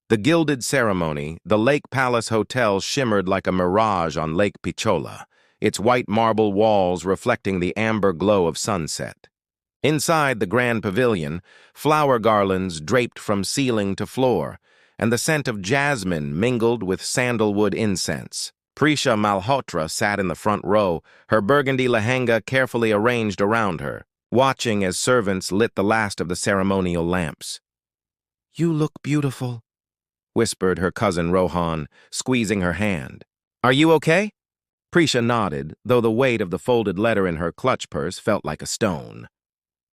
The gilded ceremony, the Lake Palace Hotel shimmered like a mirage on Lake Pichola, its white marble walls reflecting the amber glow of sunset. Inside the grand pavilion, flower garlands draped from ceiling to floor, and the scent of jasmine mingled with sandalwood incense. Prisha Malhotra sat in the front row, her burgundy lehenga carefully arranged around her, watching as servants lit the last of the ceremonial lamps. "You look beautiful," whispered her cousin Rohan, squeezing her hand. "Are you okay?" Prisha nodded, though the weight of the folded letter in her clutch purse felt like a stone.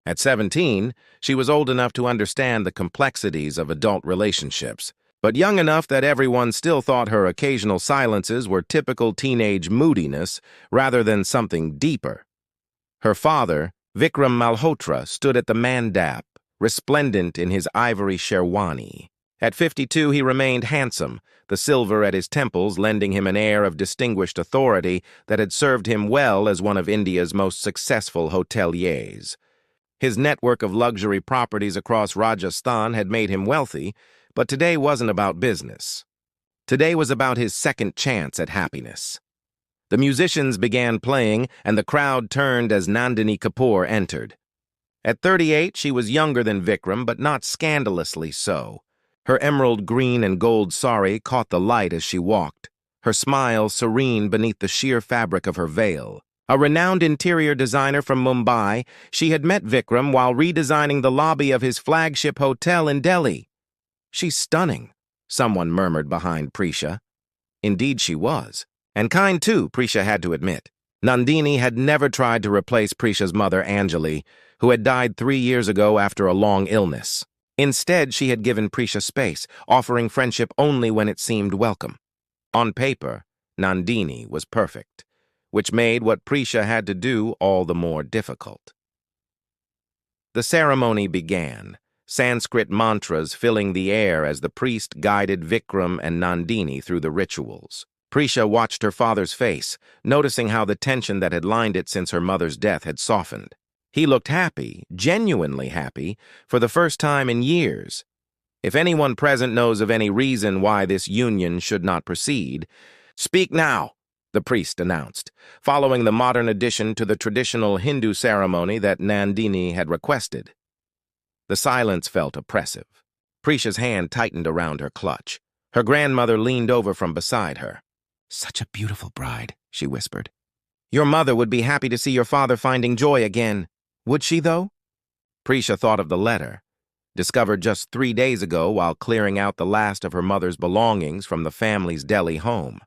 At 17, she was old enough to understand the complexities of adult relationships, but young enough that everyone still thought her occasional silences were typical teenage moodiness rather than something deeper. Her father, Vikram Malhotra, stood at the mandap, resplendent in his ivory sherwani. At 52, he remained handsome, the silver at his temples lending him an air of distinguished authority that had served him well as one of India's most successful hoteliers. His network of luxury properties across Rajasthan had made him wealthy, but today wasn't about business. Today was about his second chance at happiness. The musicians began playing, and the crowd turned as Nandini Kapoor entered. At 38, she was younger than Vikram, but not scandalously so. Her emerald green and gold sari caught the light as she walked, her smile serene beneath the sheer fabric of her veil. A renowned interior designer from Mumbai, she had met Vikram while redesigning the lobby of his flagship hotel in Delhi. "She's stunning," someone murmured behind Prisha. Indeed she was. And kind too, Prisha had to admit. Nandini had never tried to replace Prisha's mother, Anjali, who had died 3 years ago after a long illness. Instead, she had given Prisha space, offering friendship only when it seemed welcome. On paper, Nandini was perfect, which made what Prisha had to do all the more difficult. The ceremony began, Sanskrit mantras filling the air as the priest guided Vikram and Nandini through the rituals. Prisha watched her father's face, noticing how the tension that had lined it since her mother's death had softened. He looked happy, genuinely happy, for the first time in years. If anyone present knows of any reason why this union should not proceed, "Speak now," the priest announced, following the modern addition to the traditional Hindu ceremony that Nandini had requested. The silence felt oppressive. Prisha's hand tightened around her clutch. Her grandmother leaned over from beside her. "Such a beautiful bride," she whispered. "Your mother would be happy to see your father finding joy again. Would she, though?" Prisha thought of the letter, discovered just 3 days ago while clearing out the last of her mother's belongings from the family's Delhi home.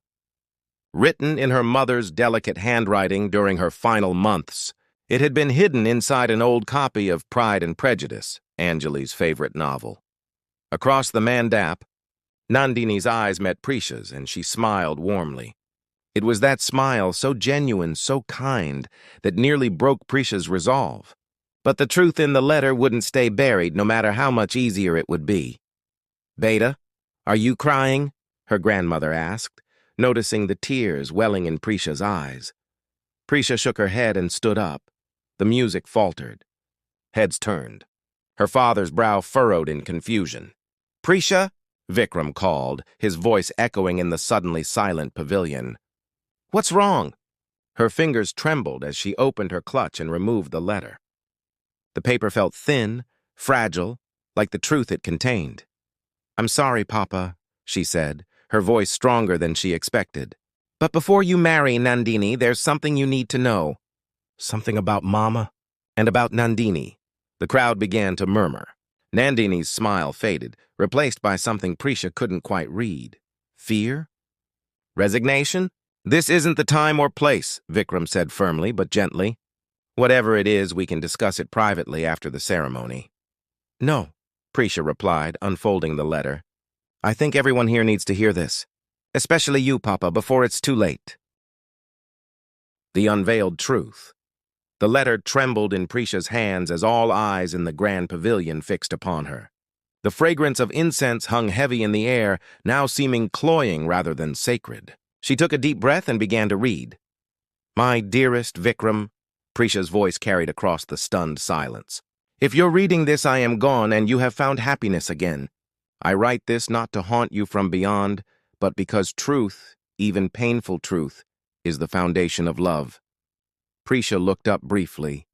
Written in her mother's delicate handwriting during her final months, it had been hidden inside an old copy of Pride and Prejudice, Anjali's favorite novel. Across the mandap, Nandini's eyes met Prisha's, and she smiled warmly. It was that smile, so genuine, so kind, that nearly broke Prisha's resolve. But the truth in the letter wouldn't stay buried, no matter how much easier it would be. "Beta, are you crying?" her grandmother asked, noticing the tears welling in Prisha's eyes. Prisha shook her head and stood up. The music faltered. Heads turned. Her father's brow furrowed in confusion. "Prisha?" Vikram called, his voice echoing in the suddenly silent pavilion. "What's wrong?" Her fingers trembled as she opened her clutch and removed the letter. The paper felt thin, fragile, like the truth it contained. "I'm sorry, Papa," she said, her voice stronger than she expected. "But before you marry Nandini, there's something you need to know." "Something about Mama?" "And about Nandini." The crowd began to murmur. Nandini's smile faded, replaced by something Prisha couldn't quite read. Fear? Resignation? "This isn't the time or place," Vikram said firmly but gently. "Whatever it is, we can discuss it privately after the ceremony." "No," Prisha replied, unfolding the letter. "I think everyone here needs to hear this. Especially you, Papa, before it's too late." The unveiled truth. The letter trembled in Prisha's hands as all eyes in the grand pavilion fixed upon her. The fragrance of incense hung heavy in the air, now seeming cloying rather than sacred. She took a deep breath and began to read. "My dearest Vikram," Prisha's voice carried across the stunned silence. "If you're reading this, I am gone and you have found happiness again. I write this not to haunt you from beyond, but because truth, even painful truth, is the foundation of love. Prisha looked up briefly.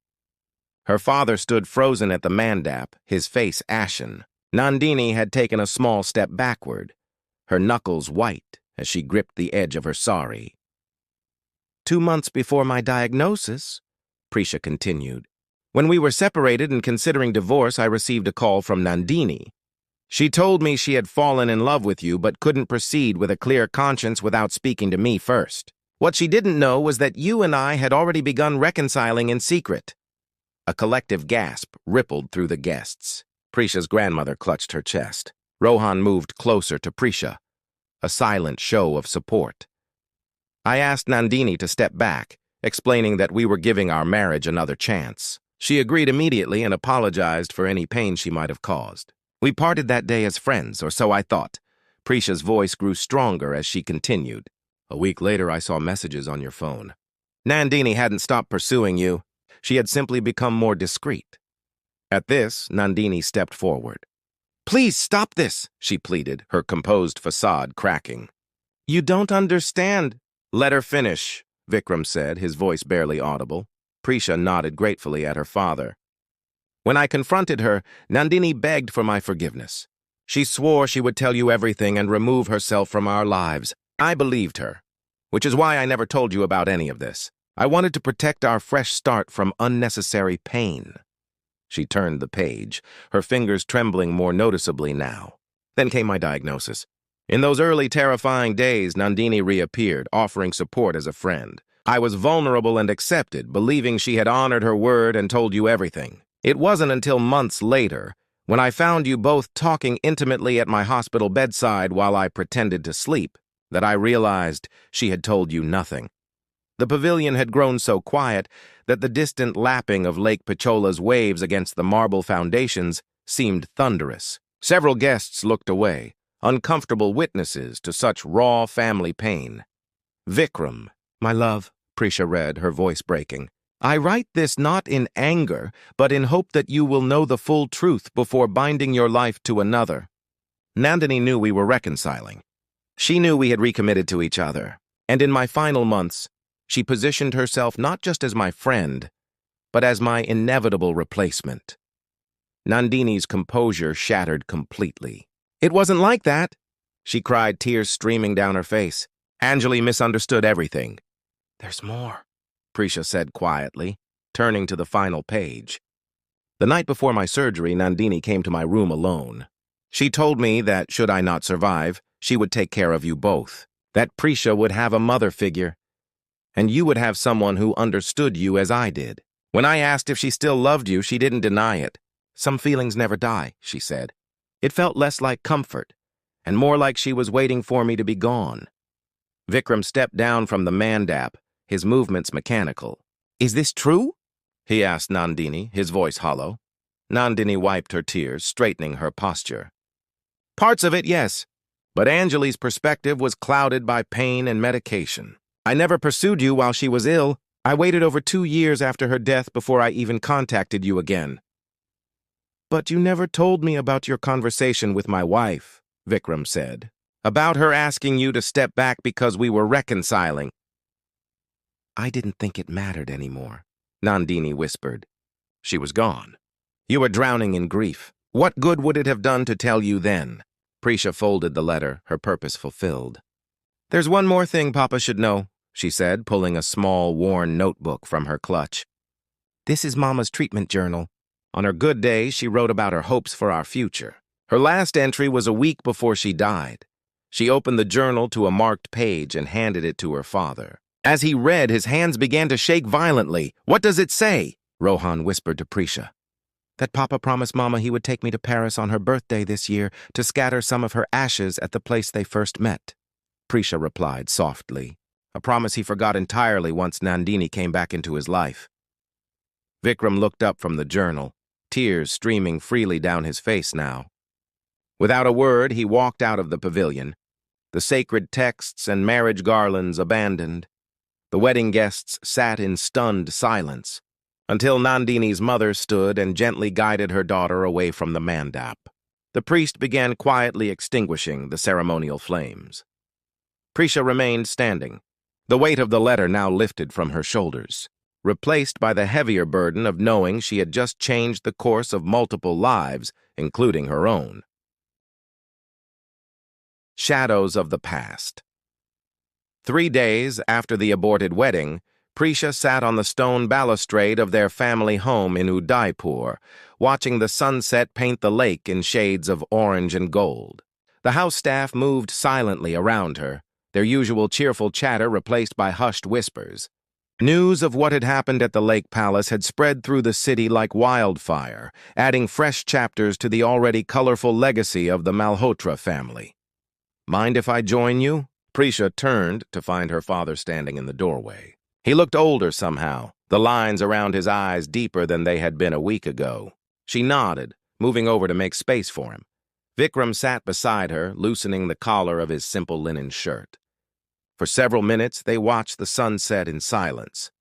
Her father stood frozen at the mandap, his face ashen. Nandini had taken a small step backward, her knuckles white as she gripped the edge of her sari. 2 months before my diagnosis, Prisha continued, when we were separated and considering divorce, I received a call from Nandini. She told me she had fallen in love with you but couldn't proceed with a clear conscience without speaking to me first. What she didn't know was that you and I had already begun reconciling in secret. A collective gasp rippled through the guests. Prisha's grandmother clutched her chest. Rohan moved closer to Prisha, a silent show of support. I asked Nandini to step back, explaining that we were giving our marriage another chance. She agreed immediately and apologized for any pain she might have caused. We parted that day as friends, or so I thought. Prisha's voice grew stronger as she continued. A week later, I saw messages on your phone. Nandini hadn't stopped pursuing you. She had simply become more discreet. At this, Nandini stepped forward. Please stop this, she pleaded, her composed facade cracking. You don't understand. Let her finish, Vikram said, his voice barely audible. Prisha nodded gratefully at her father. When I confronted her, Nandini begged for my forgiveness. She swore she would tell you everything and remove herself from our lives. I believed her, which is why I never told you about any of this. I wanted to protect our fresh start from unnecessary pain. She turned the page, her fingers trembling more noticeably now. Then came my diagnosis. In those early terrifying days, Nandini reappeared, offering support as a friend. I was vulnerable and accepted, believing she had honored her word and told you everything. It wasn't until months later, when I found you both talking intimately at my hospital bedside while I pretended to sleep, that I realized she had told you nothing. The pavilion had grown so quiet that the distant lapping of Lake Pichola's waves against the marble foundations seemed thunderous. Several guests looked away, uncomfortable witnesses to such raw family pain. Vikram, my love, Prisha read, her voice breaking. I write this not in anger, but in hope that you will know the full truth before binding your life to another. Nandini knew we were reconciling. She knew we had recommitted to each other, and in my final months, she positioned herself not just as my friend, but as my inevitable replacement. Nandini's composure shattered completely. It wasn't like that, she cried, tears streaming down her face. Anjali misunderstood everything. There's more, Prisha said quietly, turning to the final page. The night before my surgery, Nandini came to my room alone. She told me that, should I not survive, she would take care of you both, that Prisha would have a mother figure, and you would have someone who understood you as I did. When I asked if she still loved you, she didn't deny it. Some feelings never die, she said. It felt less like comfort, and more like she was waiting for me to be gone. Vikram stepped down from the mandap, his movements mechanical. Is this true? He asked Nandini, his voice hollow. Nandini wiped her tears, straightening her posture. Parts of it, yes, but Anjali's perspective was clouded by pain and medication. I never pursued you while she was ill. I waited over 2 years after her death before I even contacted you again. But you never told me about your conversation with my wife, Vikram said. About her asking you to step back because we were reconciling. I didn't think it mattered anymore, Nandini whispered. She was gone. You were drowning in grief. What good would it have done to tell you then? Prisha folded the letter, her purpose fulfilled. There's one more thing Papa should know, she said, pulling a small, worn notebook from her clutch. This is Mama's treatment journal. On her good days, she wrote about her hopes for our future. Her last entry was a week before she died. She opened the journal to a marked page and handed it to her father. As he read, his hands began to shake violently. What does it say? Rohan whispered to Prisha. That Papa promised Mama he would take me to Paris on her birthday this year to scatter some of her ashes at the place they first met. Prisha replied softly, a promise he forgot entirely once Nandini came back into his life. Vikram looked up from the journal, tears streaming freely down his face now. Without a word, he walked out of the pavilion, the sacred texts and marriage garlands abandoned. The wedding guests sat in stunned silence, until Nandini's mother stood and gently guided her daughter away from the mandap. The priest began quietly extinguishing the ceremonial flames. Prisha remained standing, the weight of the letter now lifted from her shoulders, replaced by the heavier burden of knowing she had just changed the course of multiple lives, including her own. Shadows of the past. 3 days after the aborted wedding, Prisha sat on the stone balustrade of their family home in Udaipur, watching the sunset paint the lake in shades of orange and gold. The house staff moved silently around her, their usual cheerful chatter replaced by hushed whispers. News of what had happened at the Lake Palace had spread through the city like wildfire, adding fresh chapters to the already colorful legacy of the Malhotra family. "Mind if I join you?" Prisha turned to find her father standing in the doorway. He looked older somehow, the lines around his eyes deeper than they had been a week ago. She nodded, moving over to make space for him. Vikram sat beside her, loosening the collar of his simple linen shirt. For several minutes, they watched the sunset in silence.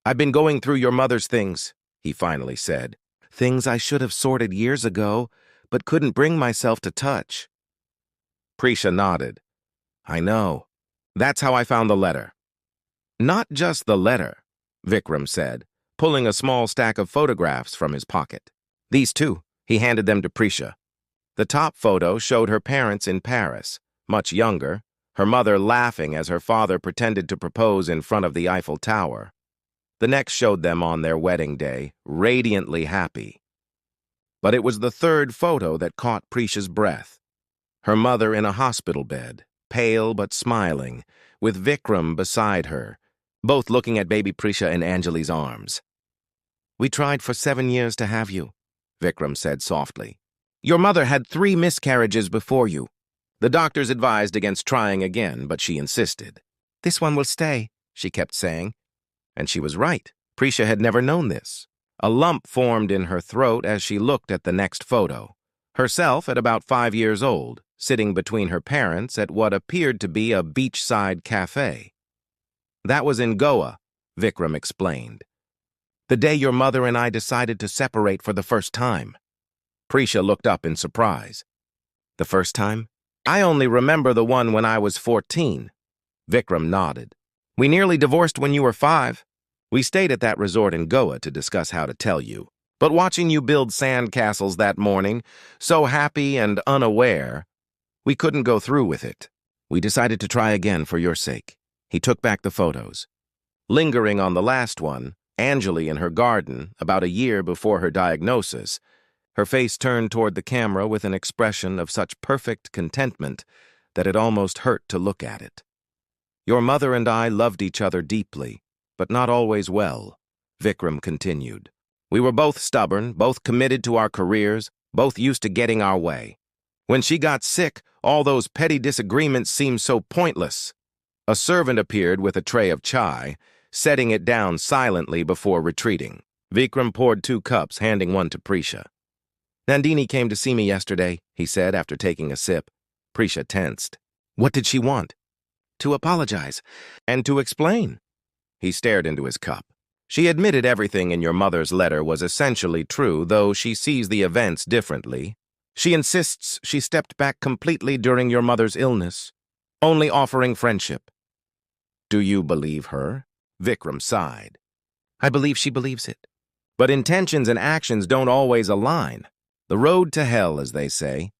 "I've been going through your mother's things," he finally said. "Things I should have sorted years ago, but couldn't bring myself to touch." Prisha nodded. "I know. That's how I found the letter." "Not just the letter," Vikram said, pulling a small stack of photographs from his pocket. "These two." He handed them to Prisha. The top photo showed her parents in Paris, much younger, her mother laughing as her father pretended to propose in front of the Eiffel Tower. The next showed them on their wedding day, radiantly happy. But it was the third photo that caught Prisha's breath. Her mother in a hospital bed, pale but smiling, with Vikram beside her, both looking at baby Prisha in Anjali's arms. "We tried for 7 years to have you," Vikram said softly. "Your mother had 3 miscarriages before you." The doctors advised against trying again, but she insisted. "This one will stay," she kept saying. And she was right. Prisha had never known this. A lump formed in her throat as she looked at the next photo. Herself at about 5 years old, sitting between her parents at what appeared to be a beachside cafe. "That was in Goa," Vikram explained. "The day your mother and I decided to separate for the first time." Prisha looked up in surprise. "The first time? I only remember the one when I was 14. Vikram nodded. "We nearly divorced when you were 5. We stayed at that resort in Goa to discuss how to tell you. But watching you build sand castles that morning, so happy and unaware, we couldn't go through with it. We decided to try again for your sake." He took back the photos. Lingering on the last one, Anjali in her garden, about a year before her diagnosis, her face turned toward the camera with an expression of such perfect contentment that it almost hurt to look at it. "Your mother and I loved each other deeply, but not always well," Vikram continued. "We were both stubborn, both committed to our careers, both used to getting our way. When she got sick, all those petty disagreements seemed so pointless." A servant appeared with a tray of chai, setting it down silently before retreating. Vikram poured 2 cups, handing one to Prisha. "Nandini came to see me yesterday," he said after taking a sip. Prisha tensed. "What did she want?" "To apologize. And to explain." He stared into his cup. "She admitted everything in your mother's letter was essentially true, though she sees the events differently. She insists she stepped back completely during your mother's illness, only offering friendship." "Do you believe her?" Vikram sighed. "I believe she believes it. But intentions and actions don't always align. The road to hell, as they say."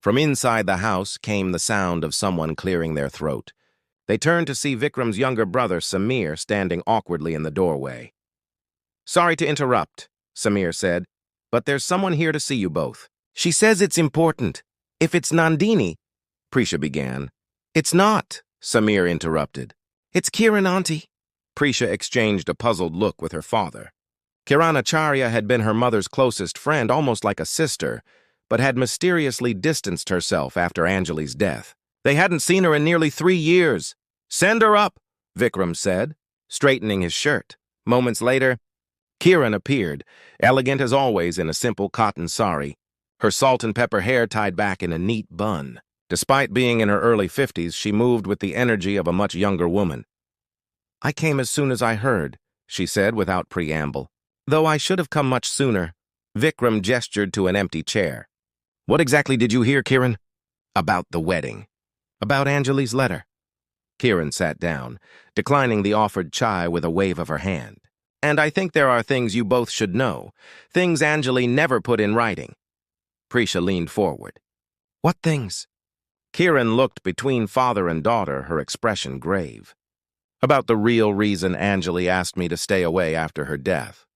From inside the house came the sound of someone clearing their throat. They turned to see Vikram's younger brother, Samir, standing awkwardly in the doorway. "Sorry to interrupt," Samir said, "but there's someone here to see you both." "She says it's important. If it's Nandini," Prisha began. "It's not," Samir interrupted. "It's Kiran, auntie." Prisha exchanged a puzzled look with her father. Kiranacharya had been her mother's closest friend, almost like a sister, but had mysteriously distanced herself after Anjali's death. They hadn't seen her in nearly 3 years. "Send her up," Vikram said, straightening his shirt. Moments later, Kiran appeared, elegant as always in a simple cotton sari, her salt and pepper hair tied back in a neat bun. Despite being in her early 50s, she moved with the energy of a much younger woman. "I came as soon as I heard," she said without preamble. "Though I should have come much sooner." Vikram gestured to an empty chair. What exactly did you hear, Kieran? About the wedding. About Anjali's letter. Kieran sat down, declining the offered chai with a wave of her hand. And I think there are things you both should know, things Anjali never put in writing. Prisha leaned forward. What things? Kieran looked between father and daughter, her expression grave. About the real reason Anjali asked me to stay away after her death.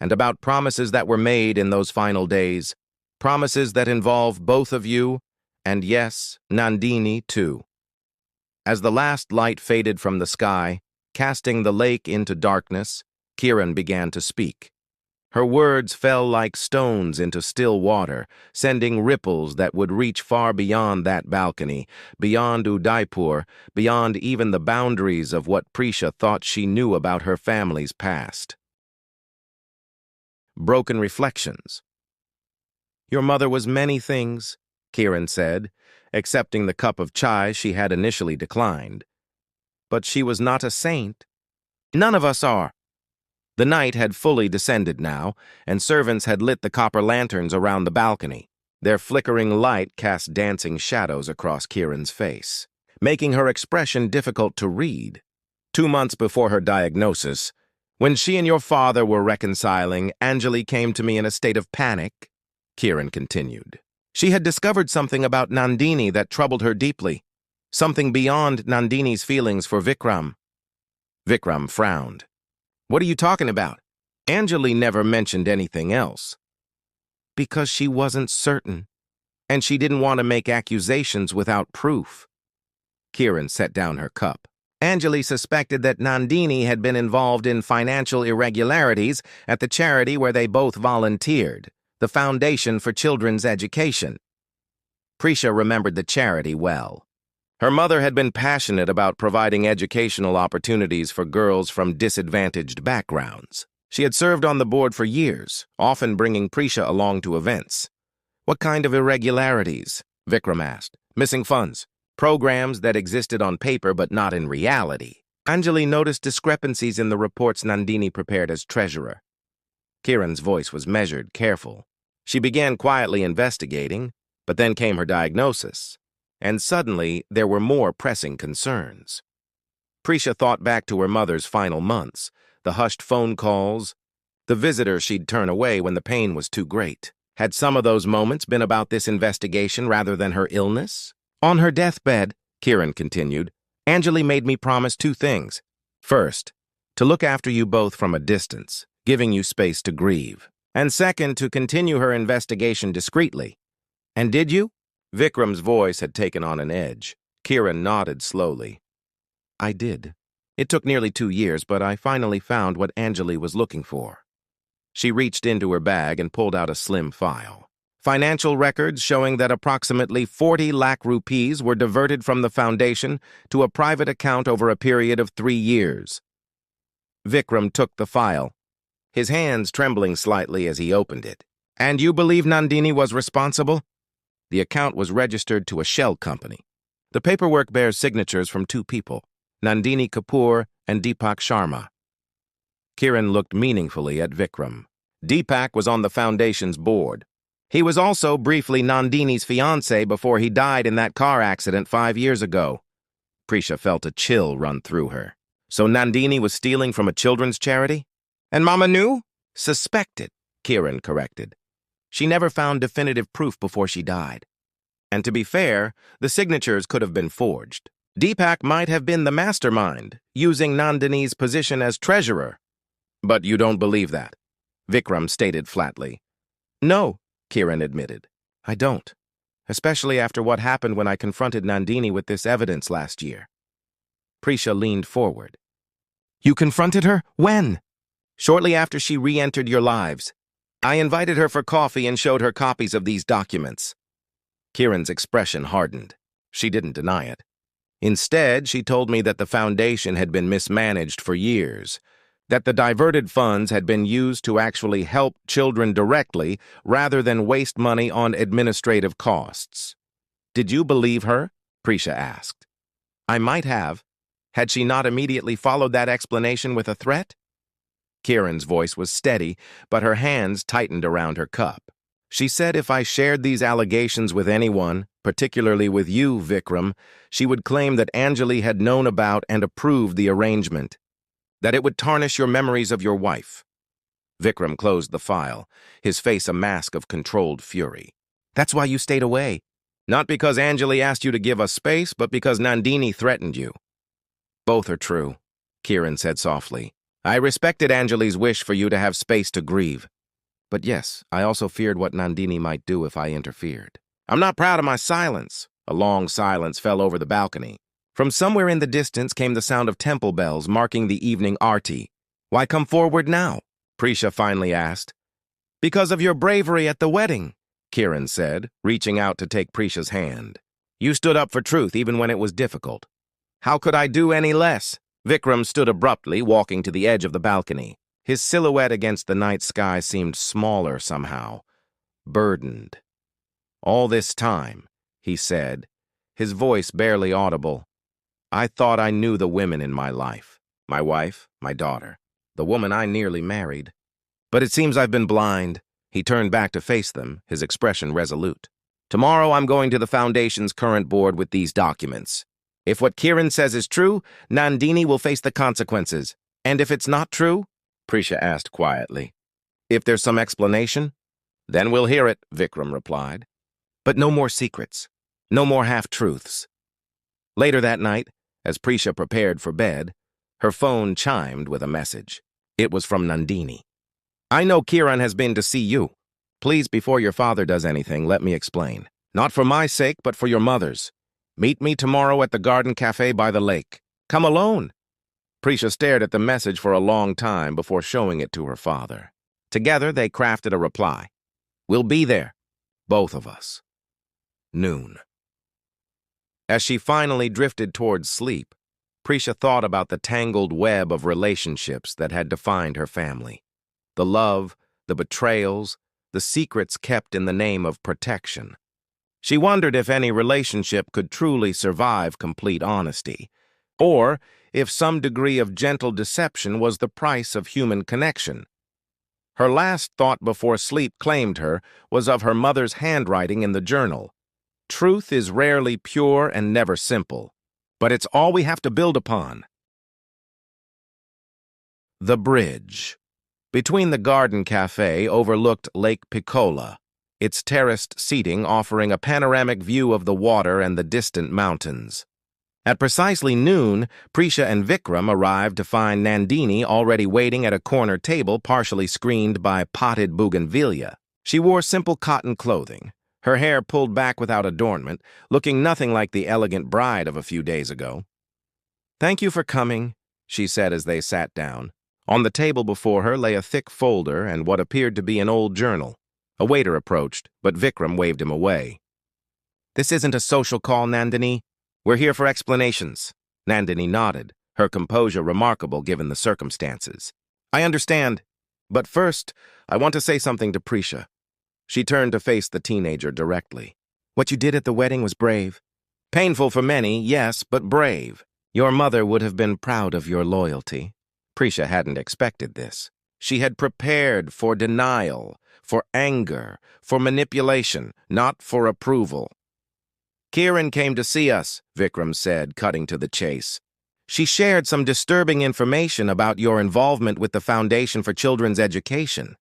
And about promises that were made in those final days, promises that involve both of you, and yes, Nandini too. As the last light faded from the sky, casting the lake into darkness, Kieran began to speak. Her words fell like stones into still water, sending ripples that would reach far beyond that balcony, beyond Udaipur, beyond even the boundaries of what Prisha thought she knew about her family's past. Broken reflections. Your mother was many things, Kieran said, accepting the cup of chai she had initially declined. But she was not a saint. None of us are. The night had fully descended now, and servants had lit the copper lanterns around the balcony. Their flickering light cast dancing shadows across Kieran's face, making her expression difficult to read. 2 months before her diagnosis, when she and your father were reconciling, Anjali came to me in a state of panic, Kieran continued. She had discovered something about Nandini that troubled her deeply, something beyond Nandini's feelings for Vikram. Vikram frowned. What are you talking about? Anjali never mentioned anything else. Because she wasn't certain, and she didn't want to make accusations without proof. Kieran set down her cup. Anjali suspected that Nandini had been involved in financial irregularities at the charity where they both volunteered, the Foundation for Children's Education. Prisha remembered the charity well. Her mother had been passionate about providing educational opportunities for girls from disadvantaged backgrounds. She had served on the board for years, often bringing Prisha along to events. What kind of irregularities? Vikram asked. Missing funds, programs that existed on paper but not in reality. Anjali noticed discrepancies in the reports Nandini prepared as treasurer. Kieran's voice was measured, careful. She began quietly investigating, but then came her diagnosis. And suddenly, there were more pressing concerns. Prisha thought back to her mother's final months, the hushed phone calls, the visitor she'd turn away when the pain was too great. Had some of those moments been about this investigation rather than her illness? On her deathbed, Kieran continued, Anjali made me promise 2 things. First, to look after you both from a distance, giving you space to grieve. And second, to continue her investigation discreetly. And did you? Vikram's voice had taken on an edge. Kieran nodded slowly. I did. It took nearly 2 years, but I finally found what Anjali was looking for. She reached into her bag and pulled out a slim file. Financial records showing that approximately 40 lakh rupees were diverted from the foundation to a private account over a period of 3 years. Vikram took the file, his hands trembling slightly as he opened it. And you believe Nandini was responsible? The account was registered to a shell company. The paperwork bears signatures from 2 people, Nandini Kapoor and Deepak Sharma. Kieran looked meaningfully at Vikram. Deepak was on the foundation's board. He was also briefly Nandini's fiancé before he died in that car accident 5 years ago. Prisha felt a chill run through her. So Nandini was stealing from a children's charity? And Mama knew? Suspected, Kieran corrected. She never found definitive proof before she died. And to be fair, the signatures could have been forged. Deepak might have been the mastermind, using Nandini's position as treasurer. But you don't believe that, Vikram stated flatly. No, Kieran admitted. I don't. Especially after what happened when I confronted Nandini with this evidence last year. Prisha leaned forward. You confronted her? When? Shortly after she re-entered your lives. I invited her for coffee and showed her copies of these documents. Kieran's expression hardened. She didn't deny it. Instead, she told me that the foundation had been mismanaged for years, that the diverted funds had been used to actually help children directly rather than waste money on administrative costs. Did you believe her? Prisha asked. I might have, had she not immediately followed that explanation with a threat. Kieran's voice was steady, but her hands tightened around her cup. She said if I shared these allegations with anyone, particularly with you, Vikram, she would claim that Anjali had known about and approved the arrangement, that it would tarnish your memories of your wife. Vikram closed the file, his face a mask of controlled fury. That's why you stayed away. Not because Anjali asked you to give us space, but because Nandini threatened you. Both are true, Kiran said softly. I respected Anjali's wish for you to have space to grieve. But yes, I also feared what Nandini might do if I interfered. I'm not proud of my silence. A long silence fell over the balcony. From somewhere in the distance came the sound of temple bells marking the evening arti. Why come forward now? Prisha finally asked. Because of your bravery at the wedding, Kiran said, reaching out to take Prisha's hand. You stood up for truth even when it was difficult. How could I do any less? Vikram stood abruptly, walking to the edge of the balcony. His silhouette against the night sky seemed smaller somehow, burdened. All this time, he said, his voice barely audible, I thought I knew the women in my life. My wife, my daughter, the woman I nearly married. But it seems I've been blind. He turned back to face them, his expression resolute. Tomorrow I'm going to the Foundation's current board with these documents. If what Kiran says is true, Nandini will face the consequences. And if it's not true? Prisha asked quietly. If there's some explanation? Then we'll hear it, Vikram replied. But no more secrets. No more half-truths. Later that night, as Prisha prepared for bed, her phone chimed with a message. It was from Nandini. I know Kiran has been to see you. Please, before your father does anything, let me explain. Not for my sake, but for your mother's. Meet me tomorrow at the garden cafe by the lake. Come alone. Prisha stared at the message for a long time before showing it to her father. Together, they crafted a reply. We'll be there. Both of us. Noon. As she finally drifted towards sleep, Prisha thought about the tangled web of relationships that had defined her family. The love, the betrayals, the secrets kept in the name of protection. She wondered if any relationship could truly survive complete honesty, or if some degree of gentle deception was the price of human connection. Her last thought before sleep claimed her was of her mother's handwriting in the journal. Truth is rarely pure and never simple, but it's all we have to build upon. The bridge. Between the garden cafe overlooked Lake Piccola, its terraced seating offering a panoramic view of the water and the distant mountains. At precisely noon, Prisha and Vikram arrived to find Nandini already waiting at a corner table partially screened by potted bougainvillea. She wore simple cotton clothing, her hair pulled back without adornment, looking nothing like the elegant bride of a few days ago. Thank you for coming, she said as they sat down. On the table before her lay a thick folder and what appeared to be an old journal. A waiter approached, but Vikram waved him away. This isn't a social call, Nandini. We're here for explanations. Nandini nodded, her composure remarkable given the circumstances. I understand, but first, I want to say something to Prisha. She turned to face the teenager directly. What you did at the wedding was brave. Painful for many, yes, but brave. Your mother would have been proud of your loyalty. Prisha hadn't expected this. She had prepared for denial, for anger, for manipulation, not for approval. Kiran came to see us, Vikram said, cutting to the chase. She shared some disturbing information about your involvement with the Foundation for Children's Education.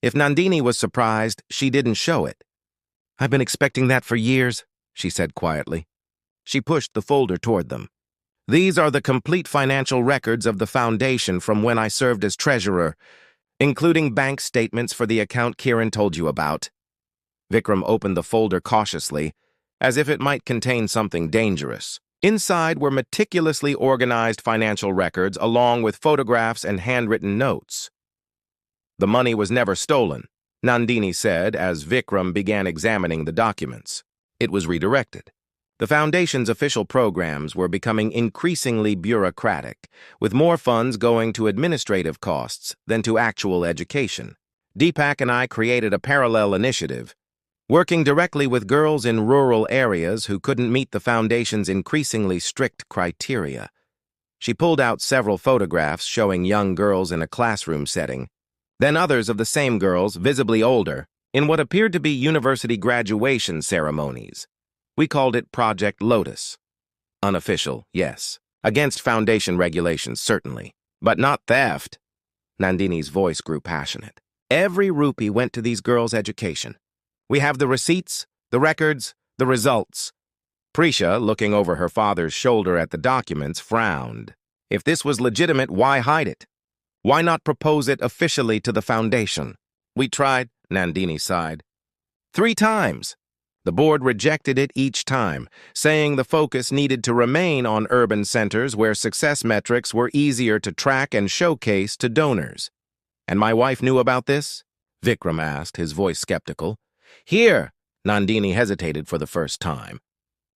If Nandini was surprised, she didn't show it. I've been expecting that for years, she said quietly. She pushed the folder toward them. These are the complete financial records of the Foundation from when I served as treasurer, including bank statements for the account Kiran told you about. Vikram opened the folder cautiously, as if it might contain something dangerous. Inside were meticulously organized financial records along with photographs and handwritten notes. The money was never stolen, Nandini said as Vikram began examining the documents. It was redirected. The Foundation's official programs were becoming increasingly bureaucratic, with more funds going to administrative costs than to actual education. Deepak and I created a parallel initiative, working directly with girls in rural areas who couldn't meet the Foundation's increasingly strict criteria. She pulled out several photographs showing young girls in a classroom setting, then others of the same girls, visibly older, in what appeared to be university graduation ceremonies. We called it Project Lotus. Unofficial, yes. Against Foundation regulations, certainly. But not theft. Nandini's voice grew passionate. Every rupee went to these girls' education. We have the receipts, the records, the results. Prisha, looking over her father's shoulder at the documents, frowned. If this was legitimate, why hide it? Why not propose it officially to the Foundation? We tried, Nandini sighed. 3 times. The board rejected it each time, saying the focus needed to remain on urban centers where success metrics were easier to track and showcase to donors. And my wife knew about this? Vikram asked, his voice skeptical. Here, Nandini hesitated for the first time.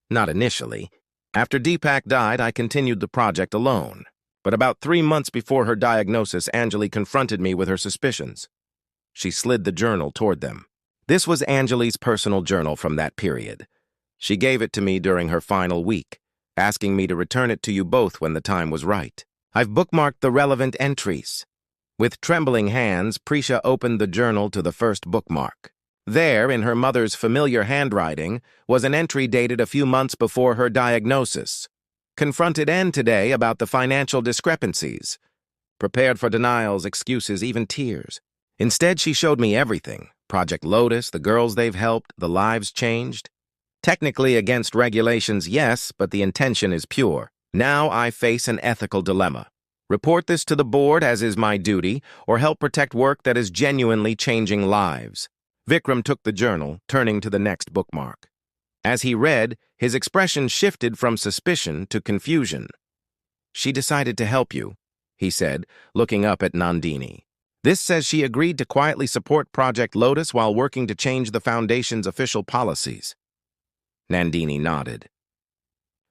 Not initially. After Deepak died, I continued the project alone. But about 3 months before her diagnosis, Anjali confronted me with her suspicions. She slid the journal toward them. This was Anjali's personal journal from that period. She gave it to me during her final week, asking me to return it to you both when the time was right. I've bookmarked the relevant entries. With trembling hands, Prisha opened the journal to the first bookmark. There, in her mother's familiar handwriting, was an entry dated a few months before her diagnosis. Confronted N today about the financial discrepancies. Prepared for denials, excuses, even tears. Instead, she showed me everything. Project Lotus, the girls they've helped, the lives changed. Technically against regulations, yes, but the intention is pure. Now I face an ethical dilemma. Report this to the board, as is my duty, or help protect work that is genuinely changing lives. Vikram took the journal, turning to the next bookmark. As he read, his expression shifted from suspicion to confusion. She decided to help you, he said, looking up at Nandini. This says she agreed to quietly support Project Lotus while working to change the Foundation's official policies. Nandini nodded.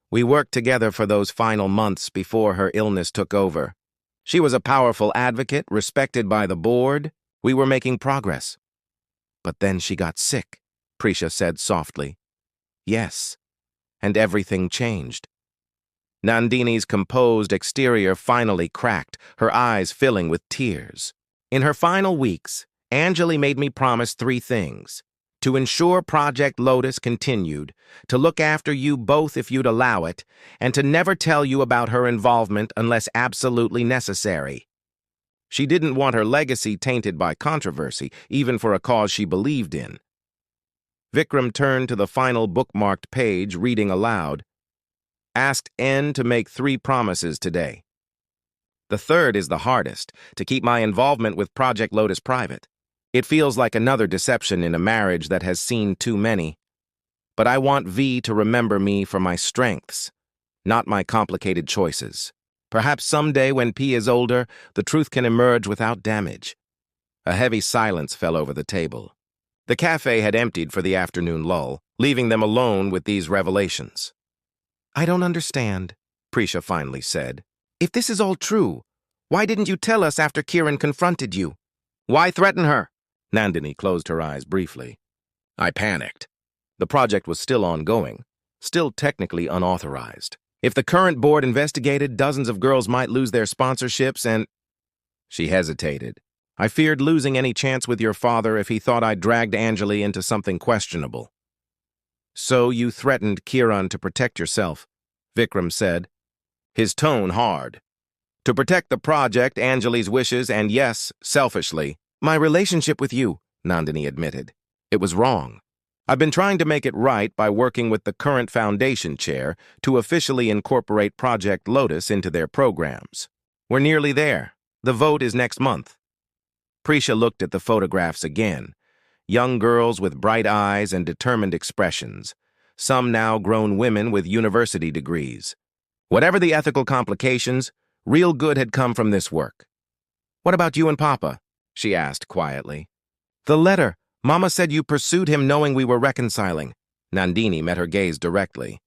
We worked together for those final months before her illness took over. She was a powerful advocate, respected by the board. We were making progress. But then she got sick, Prisha said softly. Yes, and everything changed. Nandini's composed exterior finally cracked, her eyes filling with tears. In her final weeks, Anjali made me promise 3 things. To ensure Project Lotus continued, to look after you both if you'd allow it, and to never tell you about her involvement unless absolutely necessary. She didn't want her legacy tainted by controversy, even for a cause she believed in. Vikram turned to the final bookmarked page, reading aloud. Asked N to make 3 promises today. The third is the hardest, to keep my involvement with Project Lotus private. It feels like another deception in a marriage that has seen too many. But I want V to remember me for my strengths, not my complicated choices. Perhaps someday when P is older, the truth can emerge without damage. A heavy silence fell over the table. The cafe had emptied for the afternoon lull, leaving them alone with these revelations. I don't understand, Prisha finally said. If this is all true, why didn't you tell us after Kiran confronted you? Why threaten her? Nandini closed her eyes briefly. I panicked. The project was still ongoing, still technically unauthorized. If the current board investigated, dozens of girls might lose their sponsorships and... She hesitated. I feared losing any chance with your father if he thought I'd dragged Anjali into something questionable. So you threatened Kiran to protect yourself, Vikram said, his tone hard. To protect the project, Anjali's wishes, and yes, selfishly, my relationship with you, Nandini admitted. It was wrong. I've been trying to make it right by working with the current foundation chair to officially incorporate Project Lotus into their programs. We're nearly there. The vote is next month. Prisha looked at the photographs again. Young girls with bright eyes and determined expressions. Some now grown women with university degrees. Whatever the ethical complications, real good had come from this work. What about you and Papa? She asked quietly. The letter. Mama said you pursued him knowing we were reconciling. Nandini met her gaze directly.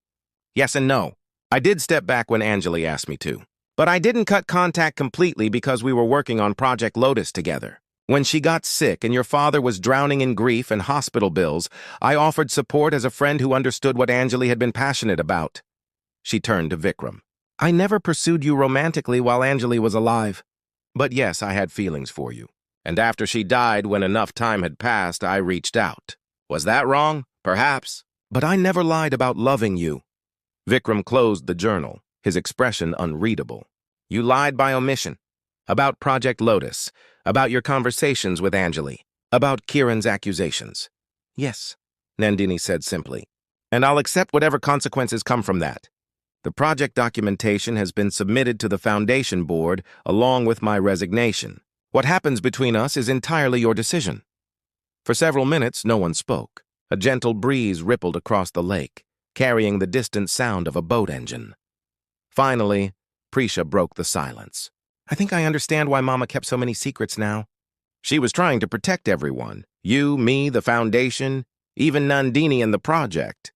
Yes and no. I did step back when Anjali asked me to. But I didn't cut contact completely because we were working on Project Lotus together. When she got sick and your father was drowning in grief and hospital bills, I offered support as a friend who understood what Anjali had been passionate about. She turned to Vikram. I never pursued you romantically while Anjali was alive. But yes, I had feelings for you. And after she died, when enough time had passed, I reached out. Was that wrong? Perhaps. But I never lied about loving you. Vikram closed the journal, his expression unreadable. You lied by omission. About Project Lotus, about your conversations with Anjali, about Kiran's accusations. Yes, Nandini said simply. And I'll accept whatever consequences come from that. The project documentation has been submitted to the Foundation Board along with my resignation. What happens between us is entirely your decision. For several minutes, no one spoke. A gentle breeze rippled across the lake, carrying the distant sound of a boat engine. Finally, Prisha broke the silence. I think I understand why Mama kept so many secrets now. She was trying to protect everyone. You, me, the Foundation, even Nandini and the project.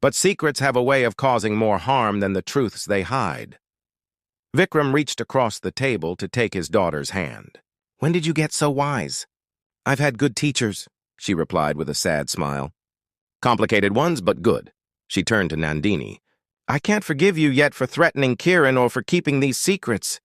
But secrets have a way of causing more harm than the truths they hide. Vikram reached across the table to take his daughter's hand. When did you get so wise? I've had good teachers, she replied with a sad smile. Complicated ones, but good. She turned to Nandini. I can't forgive you yet for threatening Kiran or for keeping these secrets.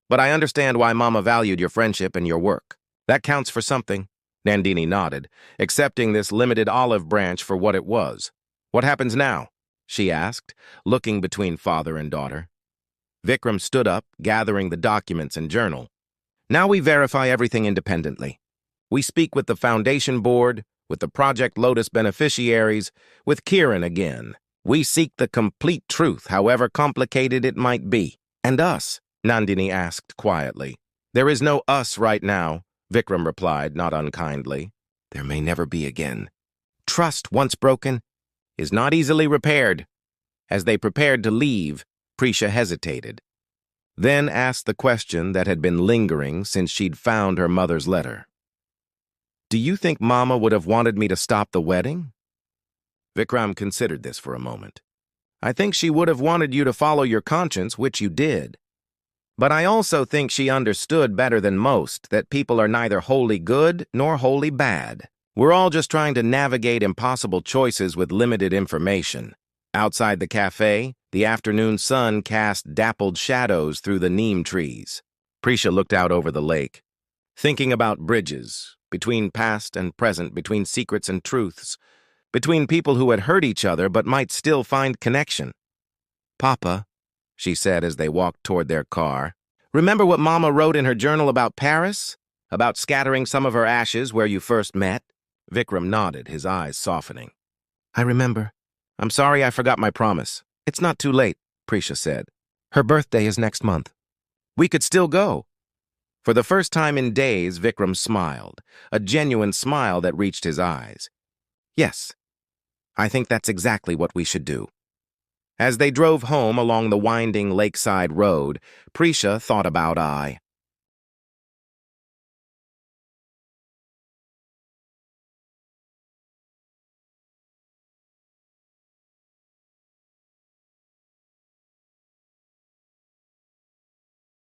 But I understand why Mama valued your friendship and your work. That counts for something. Nandini nodded, accepting this limited olive branch for what it was. What happens now? She asked, looking between father and daughter. Vikram stood up, gathering the documents and journal. Now we verify everything independently. We speak with the Foundation Board, with the Project Lotus beneficiaries, with Kiran again. We seek the complete truth, however complicated it might be. And us? Nandini asked quietly. There is no us right now, Vikram replied, not unkindly. There may never be again. Trust, once broken, is not easily repaired. As they prepared to leave, Prisha hesitated, then asked the question that had been lingering since she'd found her mother's letter. Do you think Mama would have wanted me to stop the wedding? Vikram considered this for a moment. I think she would have wanted you to follow your conscience, which you did. But I also think she understood better than most that people are neither wholly good nor wholly bad. We're all just trying to navigate impossible choices with limited information. Outside the cafe, the afternoon sun cast dappled shadows through the neem trees. Prisha looked out over the lake, thinking about bridges, between past and present, between secrets and truths, between people who had hurt each other but might still find connection. Papa, she said as they walked toward their car, remember what Mama wrote in her journal about Paris? About scattering some of her ashes where you first met? Vikram nodded, his eyes softening. I remember. I'm sorry I forgot my promise. It's not too late, Prisha said. Her birthday is next month. We could still go. For the first time in days, Vikram smiled, a genuine smile that reached his eyes. Yes, I think that's exactly what we should do. As they drove home along the winding lakeside road, Prisha thought about I.